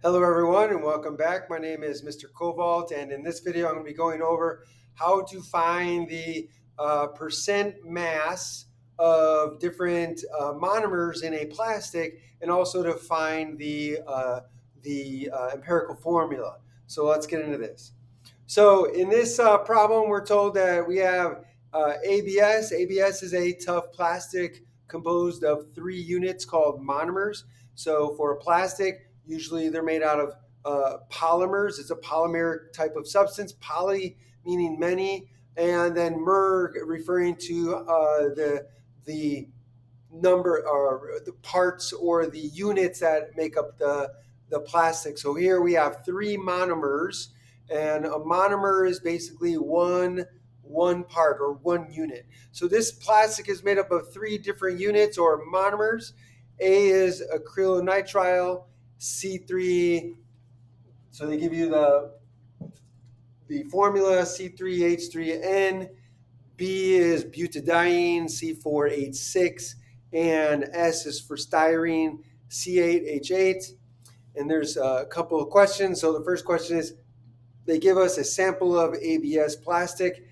Hello everyone and welcome back. My name is Mr. Cobalt, and in this video I'm going to be going over how to find the percent mass of different monomers in a plastic, and also to find the empirical formula. So let's get into this. So in this problem, we're told that we have ABS. ABS is a tough plastic composed of 3 units called monomers. So for a plastic, usually they're made out of polymers. It's a polymeric type of substance. Poly meaning many, and then mer referring to the number or the parts or the units that make up the plastic. So here we have 3 monomers, and a monomer is basically one part or 1 unit. So this plastic is made up of 3 different units or monomers. A is acrylonitrile, C3. So they give you the formula C3H3N. B is butadiene, C4H6, and S is for styrene, C8H8. And there's a couple of questions. So the first question is, they give us a sample of ABS plastic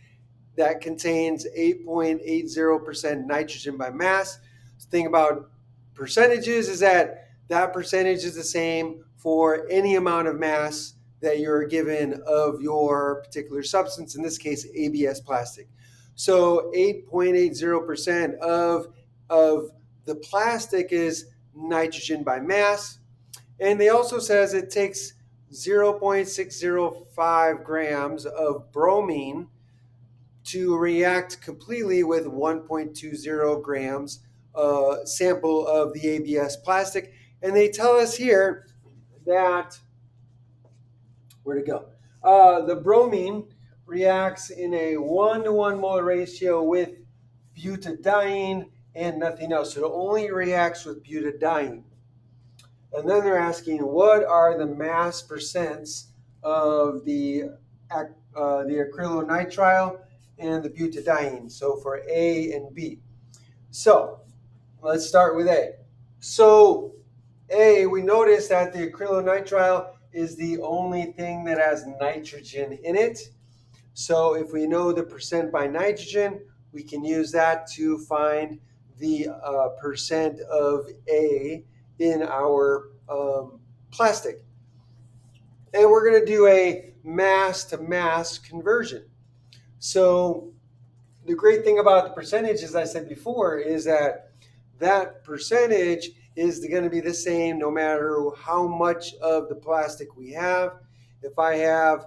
that contains 8.80% nitrogen by mass. The thing about percentages is that percentage is the same for any amount of mass that you're given of your particular substance, in this case ABS plastic. So 8.80% of the plastic is nitrogen by mass. And they also says it takes 0.605 grams of bromine to react completely with 1.20 grams sample of the ABS plastic. And they tell us here that, where'd it go? The bromine reacts in a 1-to-1 molar ratio with butadiene and nothing else. So it only reacts with butadiene. And then they're asking, what are the mass percents of the acrylonitrile and the butadiene? So for A and B. So let's start with A. So A, we notice that the acrylonitrile is the only thing that has nitrogen in it. So if we know the percent by nitrogen, we can use that to find the percent of A in our plastic. And we're going to do a mass to mass conversion. So the great thing about the percentage, as I said before, is that percentage is going to be the same no matter how much of the plastic we have. If I have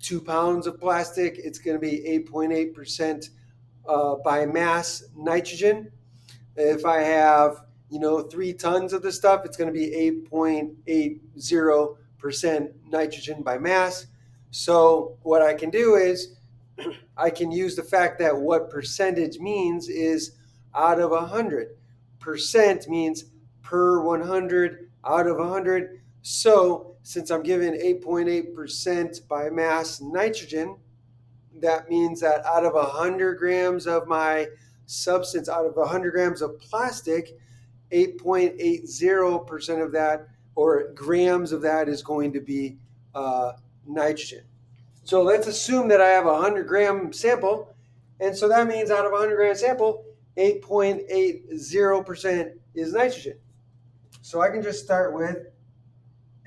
2 pounds of plastic, it's going to be 8.8% by mass nitrogen. If I have 3 tons of the stuff, it's going to be 8.80% nitrogen by mass. So what I can do is I can use the fact that what percentage means is out of 100. Percent means per 100 out of 100. So since I'm given 8.8% by mass nitrogen, that means that out of 100 grams of my substance, out of 100 grams of plastic, 8.80% of that, or grams of that, is going to be nitrogen. So let's assume that I have a 100-gram sample, and so that means out of a 100-gram sample, 8.80% is nitrogen. So I can just start with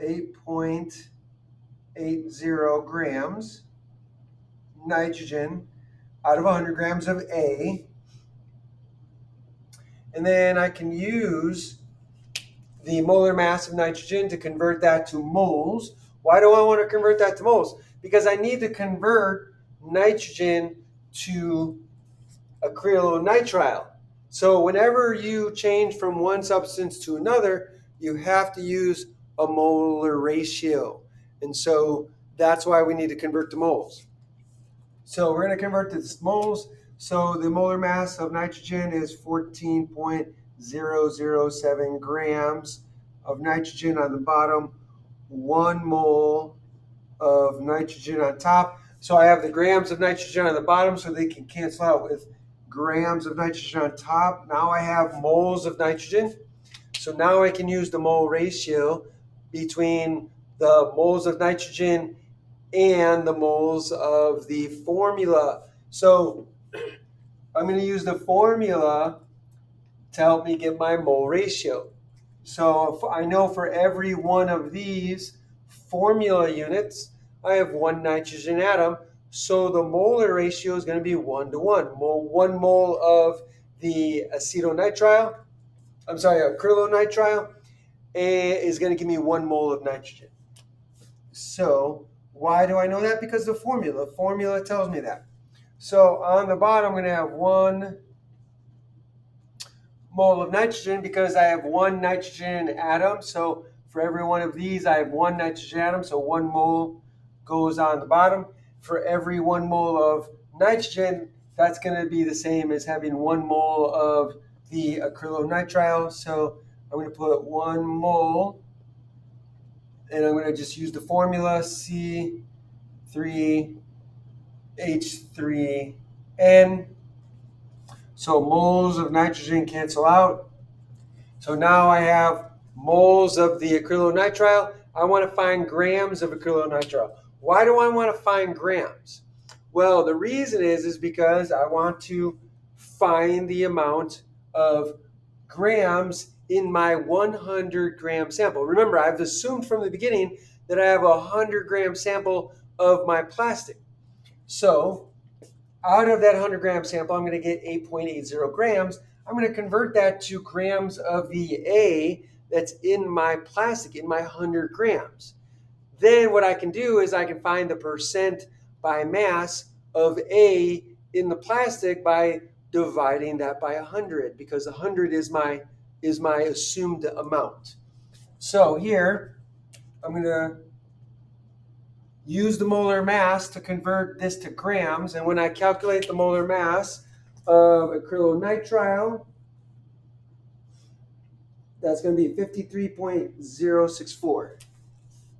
8.80 grams nitrogen out of 100 grams of A. And then I can use the molar mass of nitrogen to convert that to moles. Why do I want to convert that to moles? Because I need to convert nitrogen to acrylonitrile. So whenever you change from one substance to another, you have to use a molar ratio. And so that's why we need to convert to moles. So we're going to convert to moles. So the molar mass of nitrogen is 14.007 grams of nitrogen on the bottom, 1 mole of nitrogen on top. So I have the grams of nitrogen on the bottom, so they can cancel out with grams of nitrogen on top. Now I have moles of nitrogen. So now I can use the mole ratio between the moles of nitrogen and the moles of the formula. So I'm going to use the formula to help me get my mole ratio. So if I know for every one of these formula units, I have one nitrogen atom. So the molar ratio is going to be 1 to 1. 1 mole of the acrylonitrile is going to give me 1 mole of nitrogen. So why do I know that? Because the formula tells me that. So on the bottom, I'm going to have 1 mole of nitrogen because I have 1 nitrogen atom. So for every one of these, I have 1 nitrogen atom. So 1 mole goes on the bottom. For every 1 mole of nitrogen, that's going to be the same as having 1 mole of the acrylonitrile. So I'm going to put 1 mole, and I'm going to just use the formula C3H3N. So moles of nitrogen cancel out. So now I have moles of the acrylonitrile. I want to find grams of acrylonitrile. Why do I want to find grams? Well, the reason is because I want to find the amount of grams in my 100-gram sample. Remember, I've assumed from the beginning that I have a 100-gram sample of my plastic. So out of that 100-gram sample, I'm going to get 8.80 grams. I'm going to convert that to grams of the A that's in my plastic, in my 100 grams. Then what I can do is I can find the percent by mass of A in the plastic by dividing that by 100, because 100 is my assumed amount. So here, I'm going to use the molar mass to convert this to grams. And when I calculate the molar mass of acrylonitrile, that's going to be 53.064.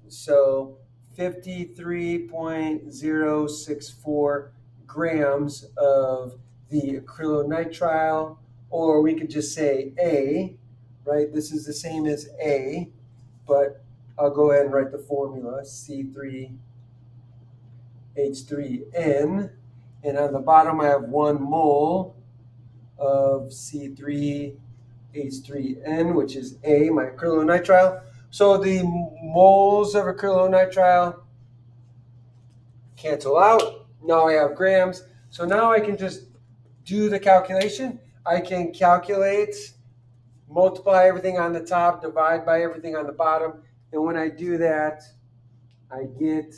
So 53.064 grams of the acrylonitrile, or we could just say A, right? This is the same as A, but I'll go ahead and write the formula, C3H3N. And on the bottom, I have 1 mole of C3H3N, which is A, my acrylonitrile. So the moles of acrylonitrile cancel out. Now I have grams. So now I can just do the calculation. I can calculate, multiply everything on the top, divide by everything on the bottom. And when I do that, I get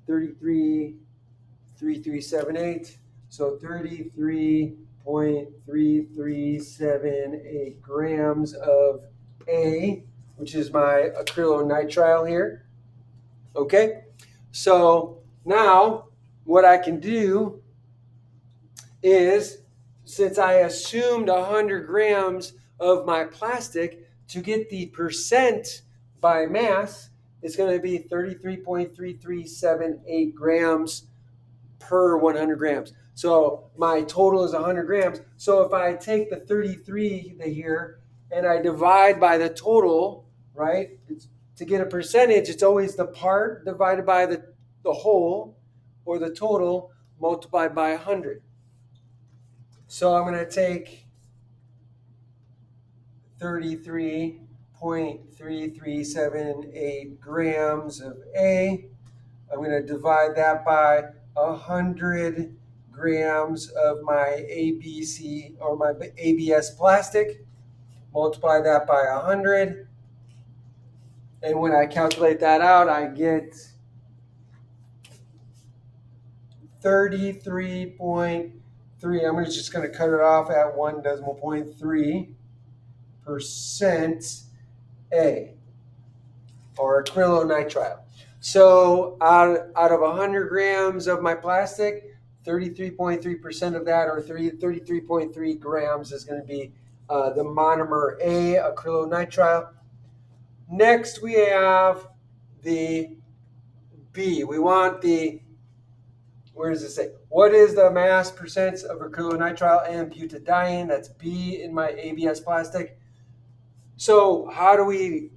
33.3378. So 33.3378 grams of A, which is my acrylonitrile here. Okay, so now what I can do is, since I assumed 100 grams of my plastic, to get the percent by mass, it's going to be 33.3378 grams per 100 grams. So my total is 100 grams. So if I take the 33 here and I divide by the total, right? To get a percentage, it's always the part divided by the whole, or the total multiplied by 100. So I'm going to take 33.3378 grams of A. I'm going to divide that by 100 grams of my ABC, or my ABS plastic. Multiply that by 100. And when I calculate that out, I get 33.3. I'm just going to cut it off at 1.3% A, or acrylonitrile. So out of 100 grams of my plastic, 33.3% of that, or 33.3 grams, is going to be the monomer A, acrylonitrile. Next, we have the B. We want the, where does it say? What is the mass percent of acrylonitrile and butadiene? That's B in my ABS plastic. So how do we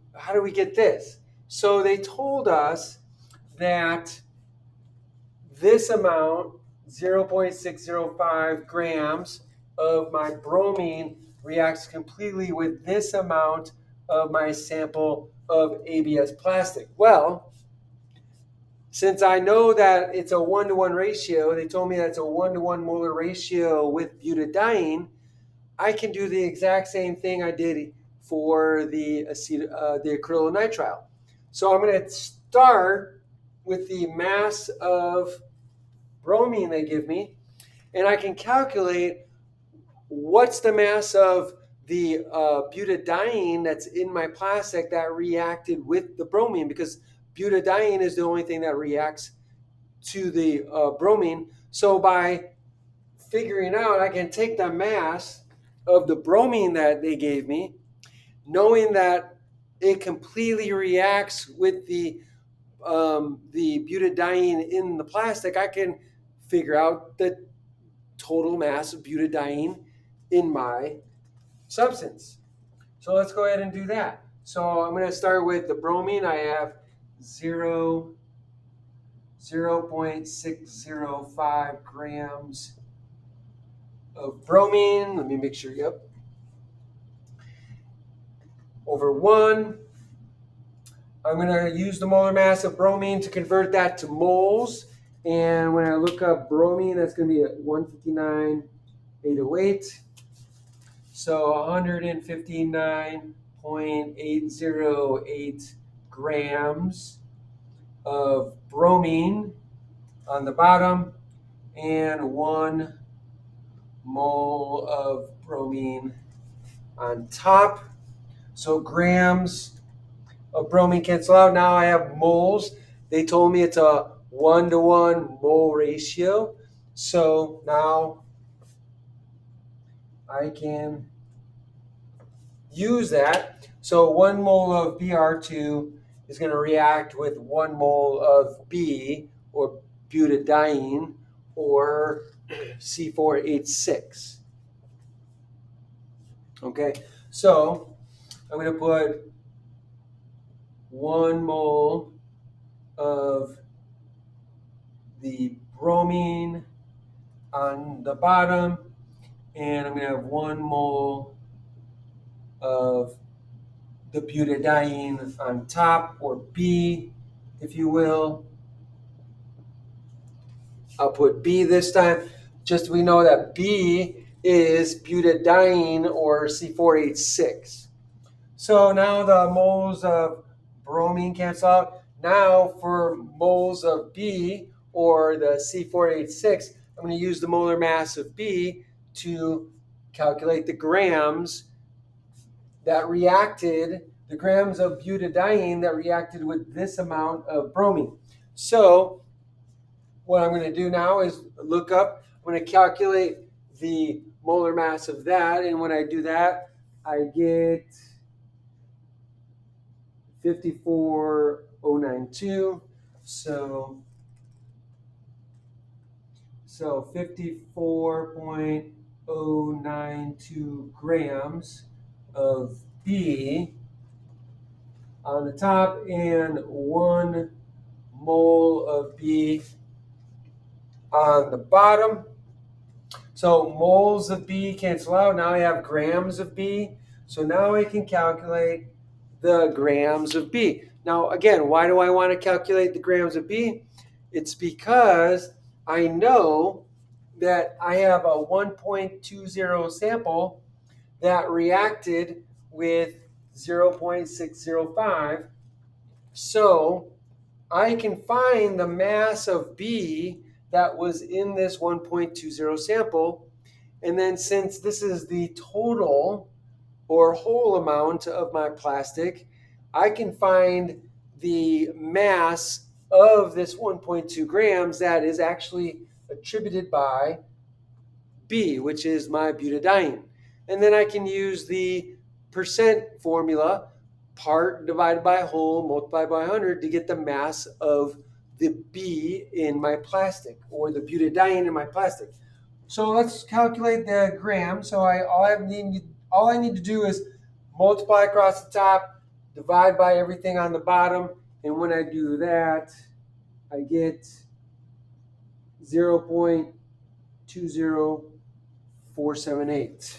get this? So they told us that this amount, 0.605 grams of my bromine, reacts completely with this amount of my sample of ABS plastic. Well, since I know that it's a 1-to-1 ratio, they told me that it's a 1-to-1 molar ratio with butadiene, I can do the exact same thing I did for the acrylonitrile. So I'm going to start with the mass of bromine they give me, and I can calculate what's the mass of the butadiene that's in my plastic that reacted with the bromine, because butadiene is the only thing that reacts to the bromine. So by figuring out, I can take the mass of the bromine that they gave me, knowing that it completely reacts with the butadiene in the plastic. I can figure out the total mass of butadiene in my substance. So let's go ahead and do that. So I'm going to start with the bromine. I have 0.605 grams of bromine. Let me make sure, yep. Over 1. I'm going to use the molar mass of bromine to convert that to moles. And when I look up bromine, that's going to be at 159,808. So 159.808 grams of bromine on the bottom and 1 mole of bromine on top. So grams of bromine cancel out. Now I have moles. They told me it's a 1-to-1 mole ratio. So now I can use that. So 1 mole of Br2 is going to react with 1 mole of B, or butadiene, or C4H6. Okay, so I'm going to put 1 mole of the bromine on the bottom, and I'm going to have 1 mole of the butadiene on top, or B, if you will. I'll put B this time. Just we know that B is butadiene, or C4H6. So now the moles of bromine cancel out. Now for moles of B, or the C4H6, I'm going to use the molar mass of B to calculate the grams that reacted, the grams of butadiene that reacted with this amount of bromine. So what I'm going to do now is look up, I'm going to calculate the molar mass of that, and when I do that, I get 54,092. So 54.092 grams of B on the top and 1 mole of B on the bottom. So moles of B cancel out. Now I have grams of B. So now I can calculate the grams of B. Now, again, why do I want to calculate the grams of B? It's because I know that I have a 1.20 sample that reacted with 0.605. So I can find the mass of B that was in this 1.20 sample. And then since this is the total or whole amount of my plastic, I can find the mass of this 1.2 grams that is actually attributed by B, which is my butadiene. And then I can use the percent formula, part divided by whole multiplied by 100, to get the mass of the B in my plastic, or the butadiene in my plastic. So let's calculate the gram. So all I need to do is multiply across the top divide by everything on the bottom, and when I do that, I get 0.20478.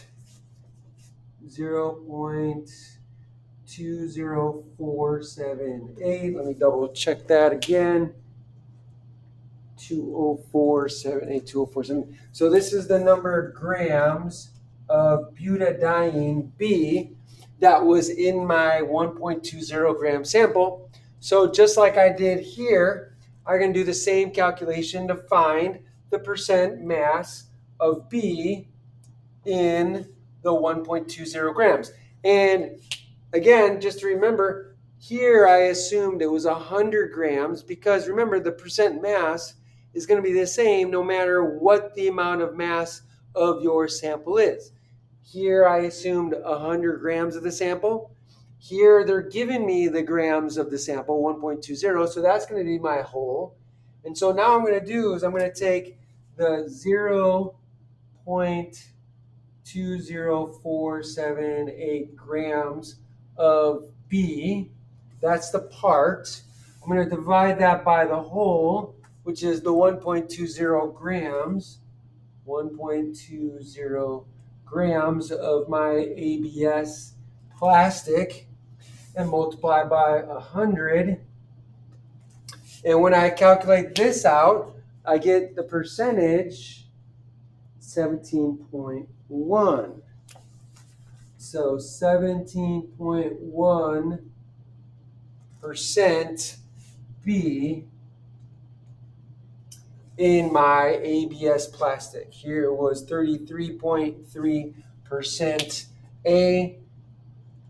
0.20478. Let me double check that again. 20478, 2047. So this is the number of grams of butadiene B that was in my 1.20 gram sample. So just like I did here, I'm going to do the same calculation to find the percent mass of B in the 1.20 grams. And again, just to remember, here I assumed it was 100 grams because remember, the percent mass is going to be the same no matter what the amount of mass of your sample is. Here I assumed 100 grams of the sample. Here they're giving me the grams of the sample, 1.20, so that's going to be my whole. And so now I'm going to do is I'm going to take the 0.20478 grams of B. That's the part. I'm going to divide that by the whole, which is the 1.20 grams. 1.20 grams of my ABS plastic and multiply by 100. And when I calculate this out, I get the percentage 17.1. So 17.1% B in my ABS plastic. Here it was 33.3% A,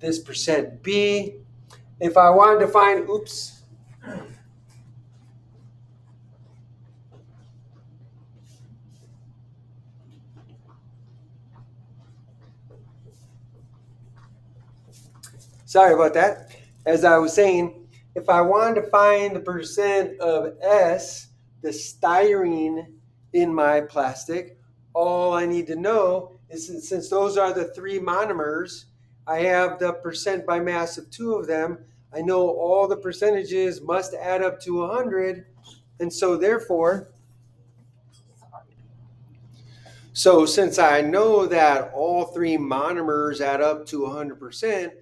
this percent B. If I wanted to find, sorry about that. As I was saying, if I wanted to find the percent of S, the styrene in my plastic, all I need to know is since those are the three monomers, I have the percent by mass of two of them. I know all the percentages must add up to 100. And so therefore, since I know that all three monomers add up to 100%,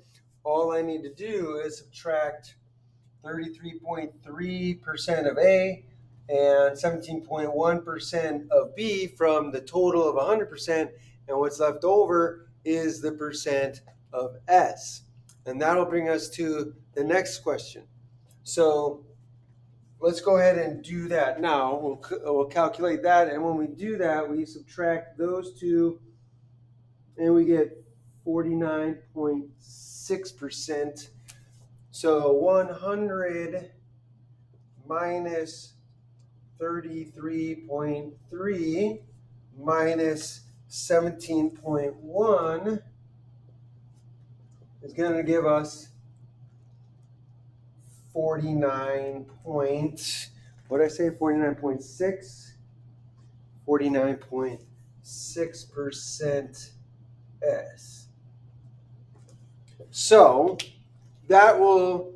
all I need to do is subtract 33.3% of A and 17.1% of B from the total of 100%, and what's left over is the percent of S. And that'll bring us to the next question. So let's go ahead and do that now. We'll calculate that, and when we do that, we subtract those two, and we get 49.6%. So 100 minus 33.3 minus 17.1 is going to give us 49 point, what did I say, 49.6? 49.6% S. So that will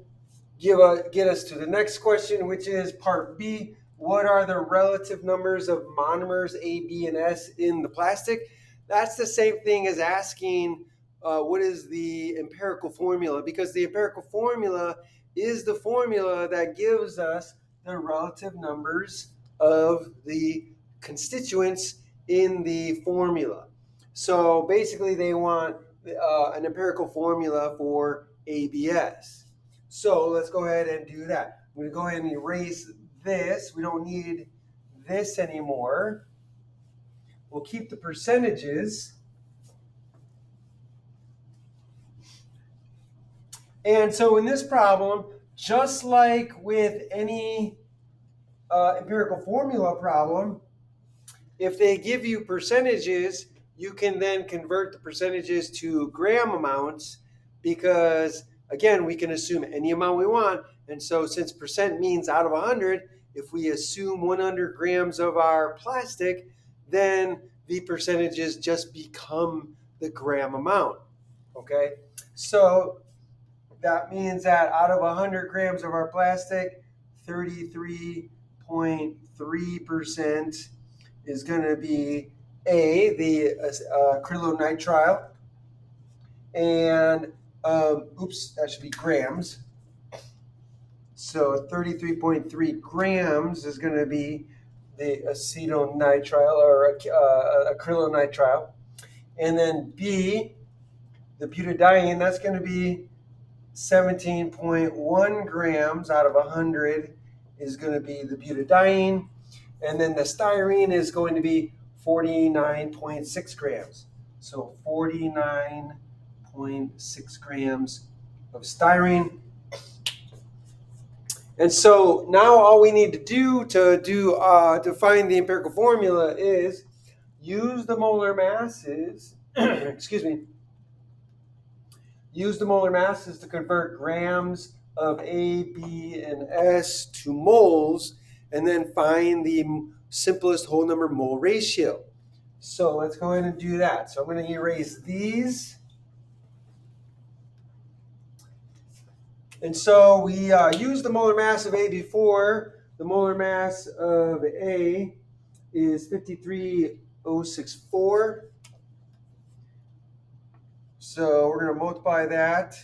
get us to the next question, which is part B. What are the relative numbers of monomers A, B, and S in the plastic? That's the same thing as asking what is the empirical formula, because the empirical formula is the formula that gives us the relative numbers of the constituents in the formula. So basically they want an empirical formula for ABS. So let's go ahead and do that. I'm going to go ahead and erase this. We don't need this anymore. We'll keep the percentages. And so in this problem, just like with any empirical formula problem, if they give you percentages, you can then convert the percentages to gram amounts because, again, we can assume any amount we want. And so since percent means out of 100, if we assume 100 grams of our plastic, then the percentages just become the gram amount. Okay? So that means that out of 100 grams of our plastic, 33.3% is going to be the acrylonitrile, and that should be grams. So 33.3 grams is going to be the acetonitrile or acrylonitrile. And then B, the butadiene, that's going to be 17.1 grams out of 100 is going to be the butadiene. And then the styrene is going to be 49.6 grams. So 49.6 grams of styrene. And so now all we need to do to find the empirical formula is use the molar masses. Excuse me. Use the molar masses to convert grams of A, B, and S to moles, and then find the simplest whole number mole ratio. So let's go ahead and do that. So I'm going to erase these. And so we used the molar mass of A before. The molar mass of A is 53,064. So we're going to multiply that.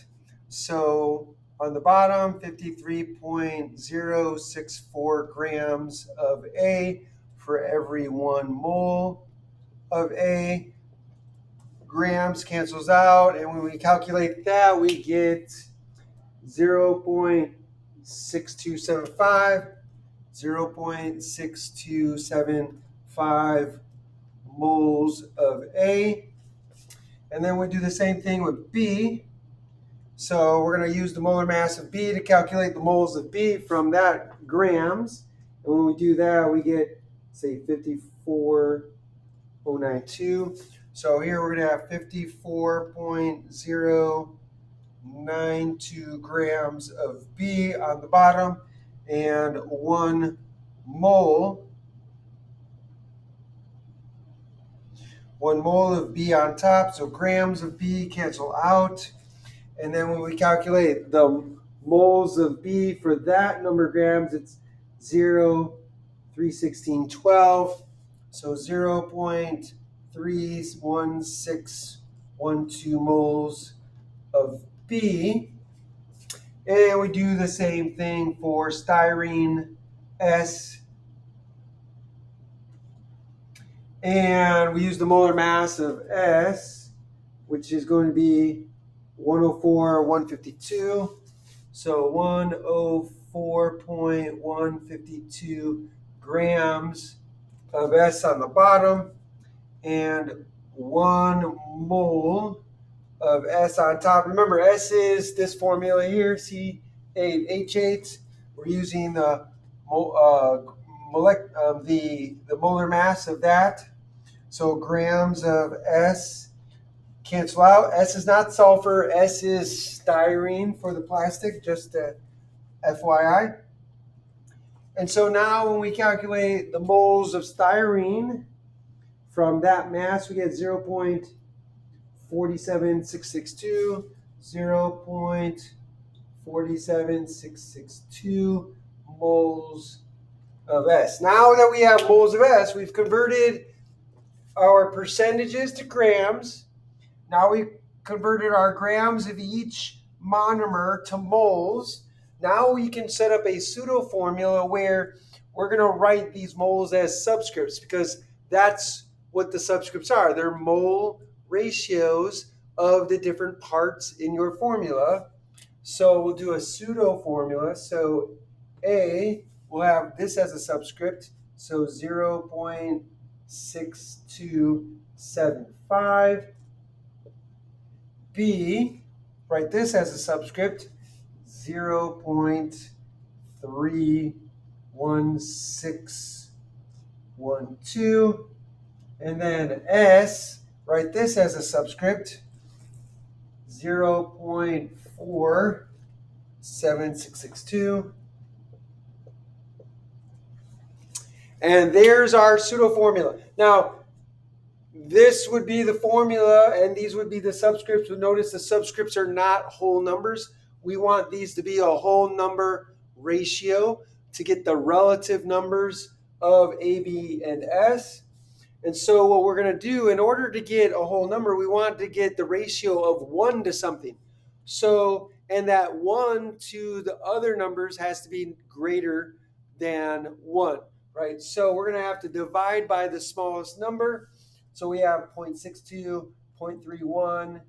So on the bottom, 53.064 grams of A for every 1 mole of A. Grams cancels out, and when we calculate that, we get 0.6275 moles of A. And then we do the same thing with B. So we're going to use the molar mass of B to calculate the moles of B from that grams. And when we do that, we get, say, 54,092. So here we're going to have 54.092 grams of B on the bottom and 1 mole. 1 mole of B on top, so grams of B cancel out. And then when we calculate the moles of B for that number of grams, it's 0.31612. So 0.31612 moles of B. And we do the same thing for styrene S. And we use the molar mass of S, which is going to be 104,152. So 104.152 grams of S on the bottom and 1 mole of S on top. Remember, S is this formula here, C8H8. We're using the molar mass of that. So grams of S cancel out. S is not sulfur. S is styrene for the plastic, just FYI. And so now when we calculate the moles of styrene from that mass, we get 0.47662, 0.47662 moles of S. Now that we have moles of S, we've converted our percentages to grams. Now we've converted our grams of each monomer to moles. Now we can set up a pseudo formula where we're going to write these moles as subscripts, because that's what the subscripts are. They're mole ratios of the different parts in your formula. So we'll do a pseudo formula. So A, we'll have this as a subscript, so 0.6275. B, write this as a subscript, 0.31612. And then S, write this as a subscript, 0.47662. And there's our pseudo formula. Now, this would be the formula, and these would be the subscripts. But notice the subscripts are not whole numbers. we want these to be a whole number ratio to get the relative numbers of A, B, and S. And so what we're going to do, in order to get a whole number, we want to get the ratio of 1 to something. So, and that 1 to the other numbers has to be greater than 1, right? So we're going to have to divide by the smallest number. So we have 0.62, 0.31,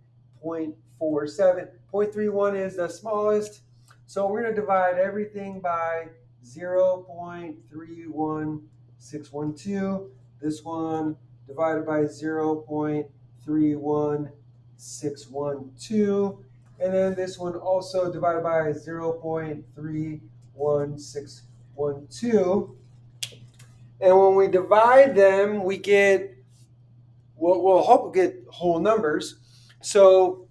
0.47. 0.31 is the smallest. So we're going to divide everything by 0.31612. This one divided by 0.31612. And then this one also divided by 0.31612. And when we divide them, we get, we'll hope we get whole numbers. So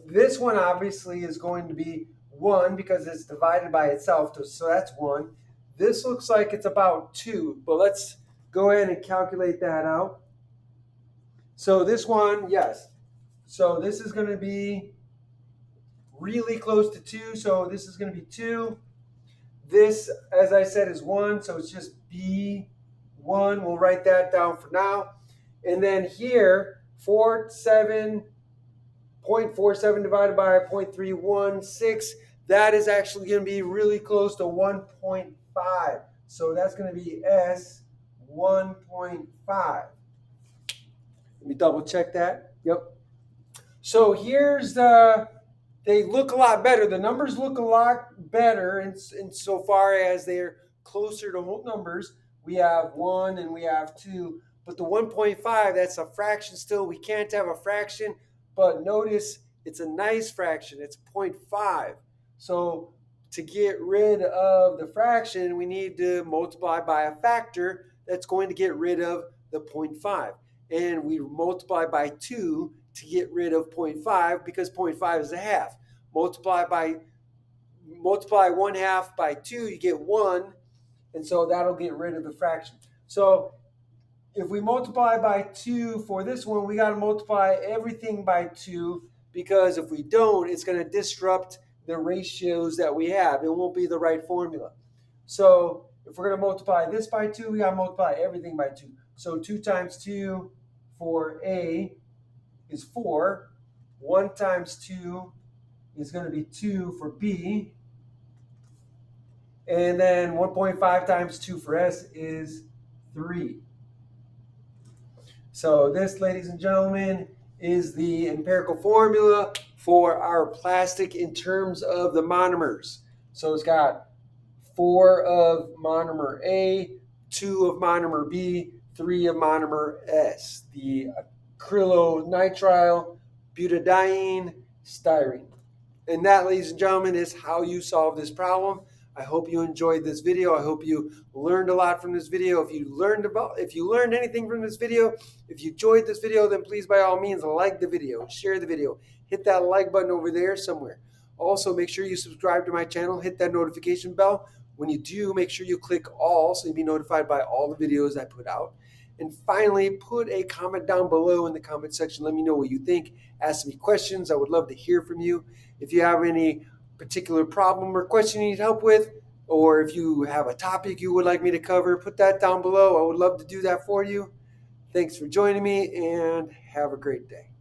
this one obviously is going to be 1 because it's divided by itself. So that's 1. This looks like it's about 2, but let's go ahead and calculate that out. So this one, yes. So this is going to be really close to 2. So this is going to be 2. This, as I said, is 1. So it's just B1. We'll write that down for now. And then here, 0.47 divided by 0.316, that is actually going to be really close to 1.5. So that's going to be S 1.5. Let me double check that. Yep. So here's they look a lot better. The numbers look a lot better in so far as they're closer to whole numbers. We have 1 and we have 2. But the 1.5, that's a fraction still. We can't have a fraction. But notice it's a nice fraction. It's 0.5. So to get rid of the fraction, we need to multiply by a factor that's going to get rid of the 0.5. And we multiply by 2 to get rid of 0.5 because 0.5 is a half. Multiply 1/2 by 2, you get 1. And so that'll get rid of the fraction. So if we multiply by 2 for this one, we got to multiply everything by 2 because if we don't, it's going to disrupt the ratios that we have. It won't be the right formula. So if we're going to multiply this by 2, we got to multiply everything by 2. So 2 times 2 for A is 4. 1 times 2 is going to be 2 for B. And then 1.5 times 2 for S is 3. So this, ladies and gentlemen, is the empirical formula for our plastic in terms of the monomers. So it's got 4 of monomer A, 2 of monomer B, 3 of monomer S, the acrylonitrile butadiene styrene. And that, ladies and gentlemen, is how you solve this problem. I hope you enjoyed this video. I hope you learned a lot from this video. If you learned anything from this video, if you enjoyed this video, then please by all means like the video, share the video, hit that like button over there somewhere. Also, make sure you subscribe to my channel, hit that notification bell. When you do, make sure you click all so you'll be notified by all the videos I put out. And finally, put a comment down below in the comment section. Let me know what you think. Ask me questions. I would love to hear from you. If you have any particular problem or question you need help with, or if you have a topic you would like me to cover, put that down below. I would love to do that for you. Thanks for joining me and have a great day.